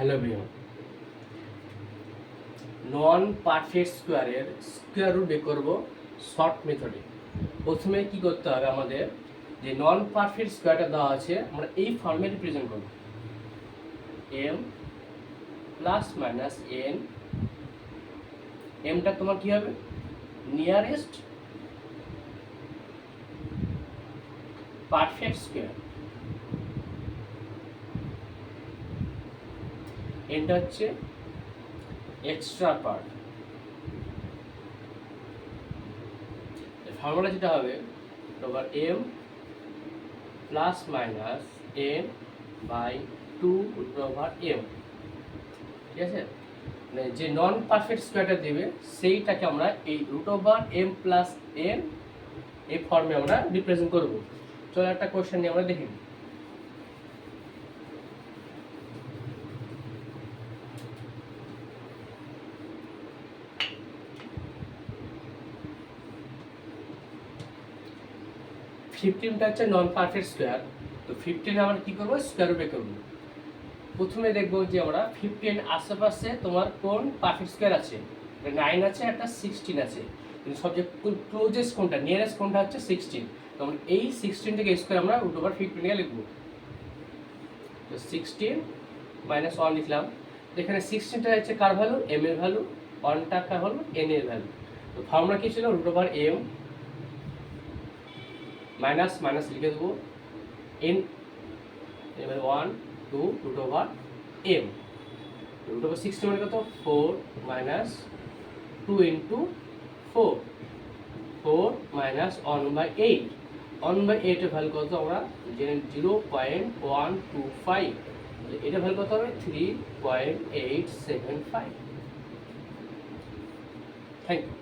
Hello everyone, নন perfect স্কোয়ারের square root বের করব শর্ট মেথডে। প্রথমে কি করতে হবে আমাদের, যে নন পারফেক্ট স্কোয়ারটা দেওয়া আছে আমরা এই ফর্মে রিপ্রেজেন্ট করব, এম প্লাস মাইনাস এন। এমটা তোমার কি হবে, নিয়ারেস্ট পারফেক্ট স্কোয়ার, এনটা হচ্ছে এক্সট্রা পার্ট। ফর্মুলা যেটা হবে over m plus minus n by 2 root over m. ঠিক আছে, মানে যে নন পারফেক্ট স্কোয়ারটা দেবে সেইটাকে আমরা এই root over m plus n এই ফর্মে আমরা রিপ্রেজেন্ট করব। চলো একটা কোশ্চেন নিয়ে আমরা দেখি। ফিফটিনটা হচ্ছে নন পারফেক্ট স্কোয়ার, তো 15 আমরা কি করবো, স্কোয়ার রুট বের করবো। প্রথমে দেখবো যে আমরা 15 আশেপাশে তোমার কোন পারফেক্ট স্কোয়ার আছে, 9 আছে, একটা 16 আছে, কিন্তু সবচেয়ে ক্লোজেস্ট কোনটা, নিয়ারেস্ট কোনটা হচ্ছে 16। তখন এই 16 থেকে স্কোয়ার আমরা রুট ওভার 15 নিয়ে লিখবো। তো 16 মাইনাস 1 লিখলাম। এখানে 16টা হচ্ছে কার ভ্যালু, এম এর ভ্যালু, 1টা হলো এন এর ভ্যালু। তো ফর্মুলা কি ছিল, root over m minus minus লিখে দেবো এন, এবার 1 2 root over m. Root over 16 মানে কত, 4 মাইনাস 2 ইন্টু 4, 4 মাইনাস 1/8। 1/8 এর ভ্যালু কত আমরা জেনে, 0.125। এটা ভ্যালু কত হবে, 3.875। Thank you.